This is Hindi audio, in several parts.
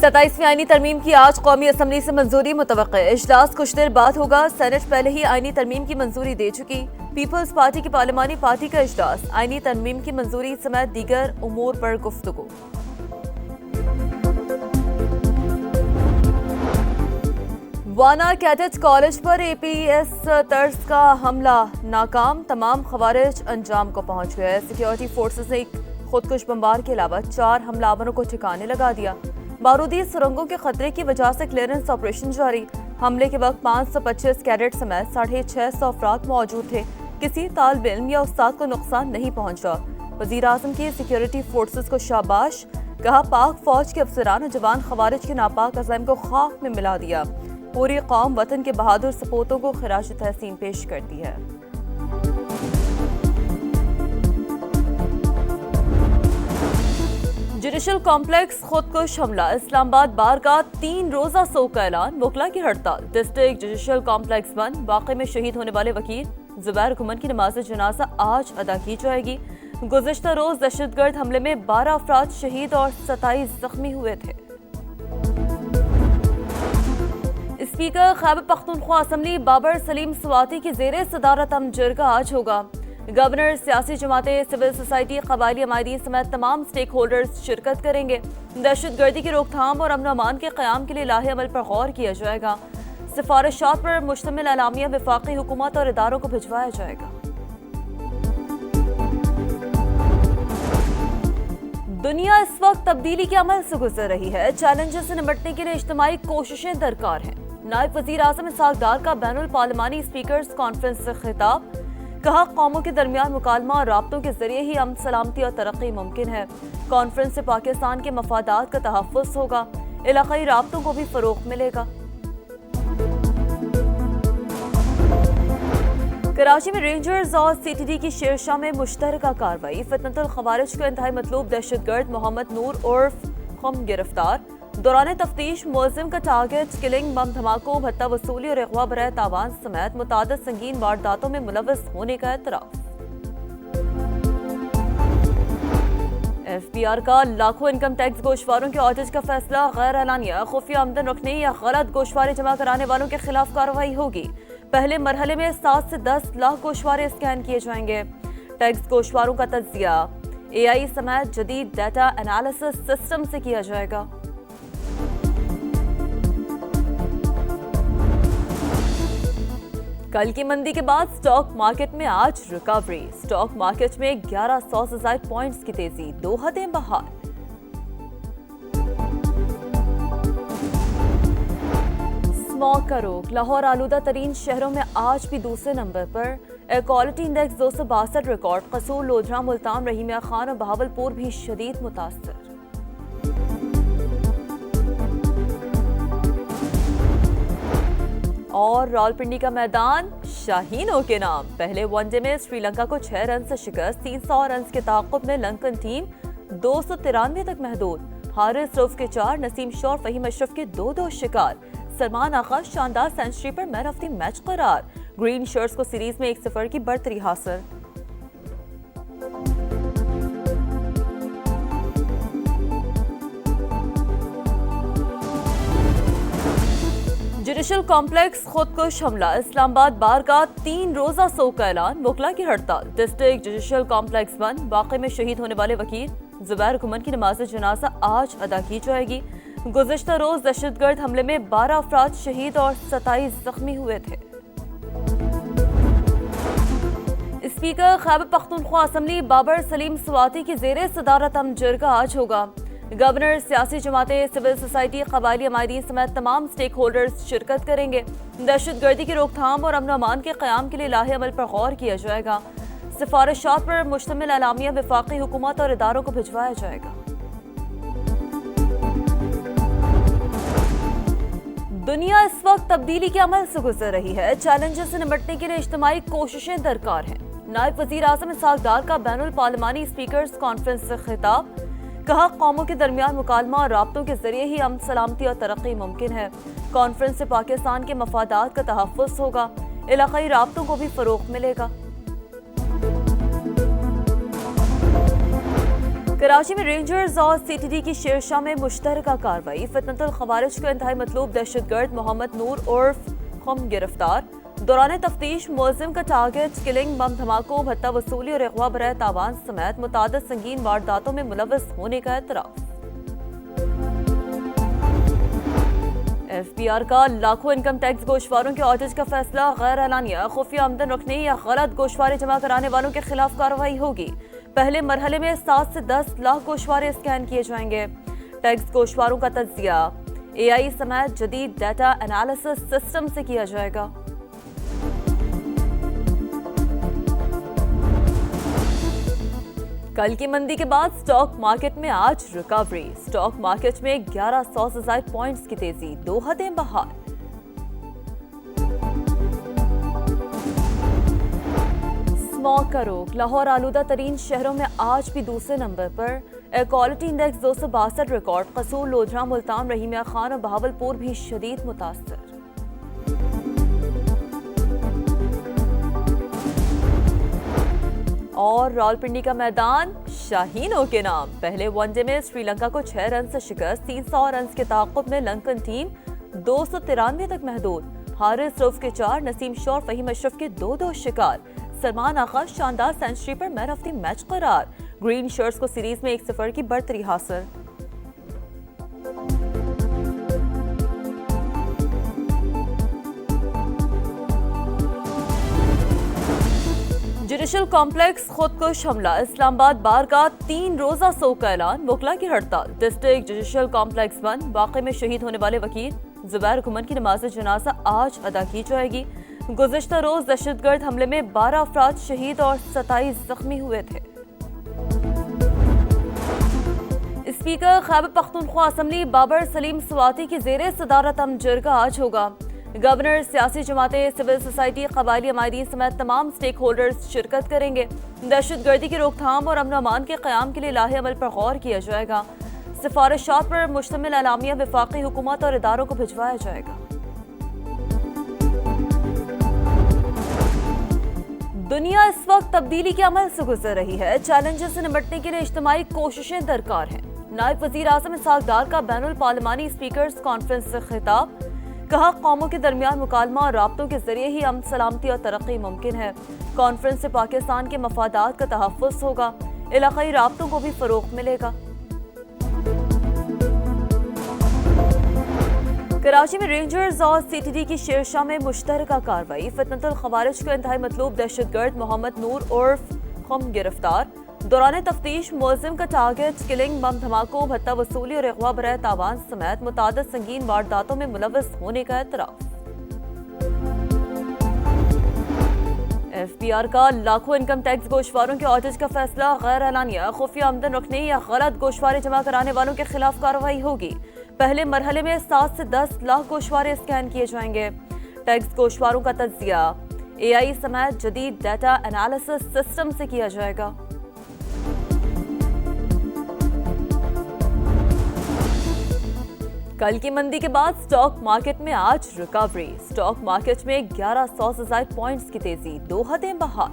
27वीं आईनी तरमीम की आज कौमी असम्बली से मंजूरी मुतवक्के। इजलास कुछ देर बाद होगा। सेनेट पहले ही आईनी तरमीम की मंजूरी दे चुकी। पीपल्स पार्टी की पार्लिमानी पार्टी का इजलास, आईनी तरमीम की मंजूरी समेत दीगर उमूर पर गुफ्तगू। वाना कैडेट कॉलेज पर APS तर्ज का हमला नाकाम, तमाम खवारिज अंजाम को पहुंच गए। सिक्योरिटी फोर्सेस ने खुदकुश बमबार के अलावा 4 हमलावरों को ठिकाने लगा दिया। बारूदी सुरंगों के खतरे की वजह से क्लियरेंस ऑपरेशन जारी। हमले के वक्त 525 कैडेट समेत 650 अफराद मौजूद थे। किसी तालिब इल्म या उस्ताद को नुकसान नहीं पहुंचा। वजीर आजम की सिक्योरिटी फोर्सेस को शाबाश, कहा पाक फौज के अफसरान और जवान खवारिज के नापाक अज़म को खाक में मिला दिया। पूरी कौम वतन के बहादुर सपूतों को खिराज तहसीन पेश करती है। जुडिशल कॉम्प्लेक्स खुदकुश हमला, इस्लामाबाद बार का 3 रोजा सोग का ऐलान, वकला की हड़ताल। डिस्ट्रिक्ट जुडिशल कॉम्प्लेक्स 1 वाक़े में शहीद होने वाले वकील जुबैर घुमन की नमाज जनाजा आज अदा की जाएगी। गुज़िश्ता रोज दहशतगर्द हमले में 12 अफराद शहीद और 27 जख्मी हुए थे। स्पीकर खैबर पख्तूनख्वा असम्बली बाबर सलीम स्वाति की ज़ेरे सदारत जरगा आज होगा। गवर्नर, सियासी जमातें, सिविल सोसाइटी, कबायली अमायदीन समेत तमाम स्टेक होल्डर्स शिरकत करेंगे। दहशतगर्दी की रोकथाम और अमन अमान के क़याम के लिए लाहे अमल पर गौर किया जाएगा। सिफारिशात पर मुश्तमिल एलामिया वफाकी हुकूमत और इदारों को भिजवाया जाएगा। दुनिया इस वक्त तब्दीली के अमल से गुजर रही है। चैलेंजेस से निपटने के लिए इज्तिमाई कोशिशें दरकार हैं। नायब वज़ीर आज़म इसहाक डार का बैनुल पार्लिमानी स्पीकर्स कॉन्फ्रेंस से खिताब, कहा कौमों के दरमियान मुकालमा और राब्तों के जरिए ही अमन, सलामती और तरक्की मुमकिन है। कॉन्फ्रेंस से पाकिस्तान के मफादात का तहफ़्फ़ुज़ होगा, इलाक़ाई राब्तों को भी फ़रोग़ मिलेगा। कराची में रेंजर्स और CTD की शेरशाह में मुश्तरका कार्रवाई। फितनतुल खवारिज को इंतहाई मतलूब दहशतगर्द मोहम्मद नूर उर्फ खम गिरफ्तार। दौरान तफ्तीश मुलजिम का टारगेट किलिंग, बम धमाकों, भत्ता वसूली और अगवा बराए तावान समेत मुतादिद संगीन वारदातों में मुलव्वस होने का एतराफ़। FBR का लाखों इनकम टैक्स गोशवारों के ऑडिट का फैसला, गैर एलानिया खुफिया आमदन रखने या गलत गोशवारे जमा कराने वालों के खिलाफ कार्रवाई होगी। पहले मरहले में 7 से 10 लाख गोशवारे स्कैन किए जाएंगे। टैक्स गोशवारों का तज्जिया AI समेत जदीद डाटा एनालिसिस सिस्टम से किया जाएगा। कल की मंदी के बाद स्टॉक मार्केट में आज रिकवरी। स्टॉक मार्केट में 1100 से ज़ायद पॉइंट्स की तेजी, 2 हदें बहाल। स्मॉग का रोक, लाहौर आलूदा तरीन शहरों में आज भी दूसरे नंबर पर। Air quality index 262 record. कसूर, लोधरा, मुल्तान, रहीमिया खान और बहावलपुर भी शदीद मुतासर। और रावलपिंडी का मैदान शाहीनों के नाम। पहले वनडे में श्रीलंका को 6 रन से शिकस्त। 300 रन के ताक़ुब में लंकन टीम 293 तक महदूद। हारिस रऊफ के 4, नसीम शा और फहीम अशरफ के 2-2 शिकार। सलमान आगा शानदार सेंचुरी पर मैन ऑफ द मैच करार। ग्रीन शर्ट्स को सीरीज में 1-0 की बढ़तरी हासिल। जुडिशल कॉम्प्लेक्स खुदकुश हमला, इस्लामाबाद बार का 3 रोजा सोग का ऐलान, वकला की हड़ताल। डिस्ट्रिक्ट जुडिशल कॉम्प्लेक्स 1 वाक़े में शहीद होने वाले वकील जुबैर घुमन की नमाज जनाजा आज अदा की जाएगी। गुज़िश्ता रोज दहशतगर्द हमले में 12 अफराद शहीद और 27 जख्मी हुए थे। स्पीकर खैबर पख्तूनख्वा असम्बली बाबर सलीम स्वाति की ज़ेरे सदारत जरगा आज होगा। गवर्नर, सियासी जमातें, सिविल सोसाइटी, कबायली अमायदीन समेत तमाम स्टेक होल्डर्स शिरकत करेंगे। दहशतगर्दी की रोकथाम और अमन अमान के क़याम के लिए लाहे अमल पर गौर किया जाएगा। सिफारिशात पर मुश्तमिल एलामिया वफाकी हुकूमत और इदारों को भिजवाया जाएगा। दुनिया इस वक्त तब्दीली के अमल से गुजर रही है। चैलेंजेस से निपटने के लिए इज्तिमाई कोशिशें दरकार हैं। नायब वज़ीर आज़म इसहाक डार का बैनुल पार्लिमानी स्पीकर्स कॉन्फ्रेंस से खिताब, कहा कौमों के दरमियान मुकालमा और राब्तों के जरिए ही अमन, सलामती और तरक्की मुमकिन है। कॉन्फ्रेंस से पाकिस्तान के मफादात का तहफ़्फ़ुज़ होगा, इलाक़ाई राब्तों को भी फ़रोग़ मिलेगा। कराची में रेंजर्स और सीटीडी की शेरशाह में मुश्तरका कार्रवाई। फितनतुल खवारिज का इंतहाई मतलूब दहशतगर्द मोहम्मद नूर उर्फ खम गिरफ्तार। दौरान तफ्तीश मुलजिम का टारगेट किलिंग, बम धमाकों, भत्ता वसूली और अगवा बरए तावान समेत मुतादिद संगीन वारदातों में मुलव्वस होने का एतराफ। एफबीआर का लाखों इनकम टैक्स गोशवारों के ऑडिट का फैसला। गैर एलानिया खुफिया आमदन रखने या गलत गोशवारे जमा कराने वालों के खिलाफ कार्रवाई होगी। पहले मरहले में 7 से 10 लाख गोशवारे स्कैन किए जाएंगे। टैक्स गोशवारों का तज्जिया एआई समेत जदीद डाटा एनालिसिस सिस्टम से किया जाएगा। कल की मंदी के बाद स्टॉक मार्केट में आज रिकवरी। स्टॉक मार्केट में 1100 से ज्यादा पॉइंट्स की तेजी, 2 हदें बहाल। स्मॉग का रोक। लाहौर आलूदा तरीन शहरों में आज भी दूसरे नंबर पर। Air quality index 262 record. कसूर, लोधरा, मुल्तान, रहीमिया खान और बहावलपुर भी शदीद मुतासर। और रावलपिंडी का मैदान शाहीनों के नाम। पहले वनडे में श्रीलंका को 6 रन से शिकस्त। 300 रन के ताक़ुब में लंकन टीम 293 तक महदूद। हारिस रऊफ के 4, नसीम शौर, फहीम अशरफ के 2-2 शिकार। सलमान आगा शानदार सेंचुरी पर मैन ऑफ द मैच करार। ग्रीन शर्ट्स को सीरीज में 1-0 की बढ़तरी हासिल। जुडिशल कॉम्प्लेक्स खुदकुश हमला। इस्लामाबाद बार का 3 रोजा सोग का ऐलान। वकला की हड़ताल। डिस्ट्रिक्ट जुडिशल कॉम्प्लेक्स बंद। वाक़े में शहीद होने वाले वकील जुबैर घुमन की नमाज जनाजा आज अदा की जाएगी। गुज़िश्ता रोज दहशतगर्द हमले में 12 अफराद शहीद और 27 जख्मी हुए थे। स्पीकर खैबर पख्तूनख्वा असम्बली बाबर सलीम स्वाति की ज़ेरे सदारत अमजरगा आज होगा। गवर्नर, सियासी जमातें, सिविल सोसाइटी, कबायली अमायरीन समेत तमाम स्टेक होल्डर्स शिरकत करेंगे। दहशतगर्दी की रोकथाम और अमन अमान के क़याम के लिए लाहे अमल पर गौर किया जाएगा। सिफारिशात पर मुश्तमिल एलामिया वफाकी हुकूमत और इदारों को भिजवाया जाएगा। दुनिया इस वक्त तब्दीली के अमल से गुजर रही है। चैलेंजेस से निपटने के लिए इज्तिमाई कोशिशें दरकार हैं। नायब वज़ीर आज़म इसहाक डार का बैनुल पार्लिमानी स्पीकर्स कॉन्फ्रेंस से खिताब। कहा, कौमों के दरमियान मुकालमा और राब्तों के जरिए ही अमन, सलामती और तरक्की मुमकिन है। कॉन्फ्रेंस से पाकिस्तान के मफादात का तहफ़्फ़ुज़ होगा। इलाक़ाई राब्तों को भी फ़रोग़ मिलेगा। कराची में रेंजर्स और सीटीडी की शेरशाह में मुश्तरका कार्रवाई। फितनतुल खवारिज का इंतहाई मतलूब दहशतगर्द मोहम्मद नूर उर्फ खम गिरफ्तार। दौरान तफ्तीश मुलजिम का टारगेट किलिंग, बम धमाकों, भत्ता वसूली और अगवा बरए तावान समेत मुतादिद संगीन वारदातों में मुलव्वस होने का एतराफ। एफबीआर का लाखों इनकम टैक्स गोशवारों के ऑडिट का फैसला। गैर एलानिया खुफिया आमदन रखने या गलत गोशवारे जमा कराने वालों के खिलाफ कार्रवाई होगी। पहले मरहले में 7 से 10 लाख गोशवारे स्कैन किए जाएंगे। टैक्स गोशवारों का तज्जिया एआई समेत जदीद डाटा एनालिसिस सिस्टम से किया जाएगा। कल की मंदी के बाद स्टॉक मार्केट में आज रिकवरी। स्टॉक मार्केट में 1100 से ज्यादा पॉइंट्स की तेजी, 2 हदें बहाल।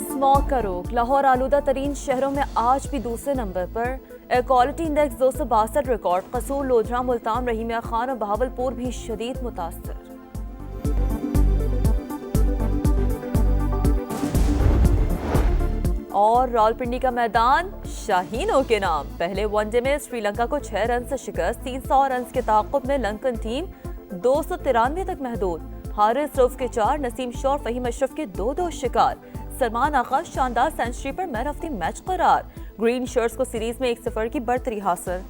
स्मॉग का रोक। लाहौर आलूदा तरीन शहरों में आज भी दूसरे नंबर पर। Air quality index 262 record. कसूर, लोधरा, मुल्तान, रहीमिया खान और बहावलपुर भी शदीद मुतासर। और रावलपिंडी का मैदान शाहीनों के नाम। पहले वनडे में श्रीलंका को 6 रन से शिकस्त। 300 रन के ताक़ुब में लंकन टीम 293 तक महदूद। हारिस रऊफ के 4, नसीम शौर, फहीम अशरफ के 2-2 शिकार। सलमान आगा शानदार सेंचुरी पर मैन ऑफ द मैच करार। ग्रीन शर्ट्स को सीरीज में 1-0 की बढ़तरी हासिल।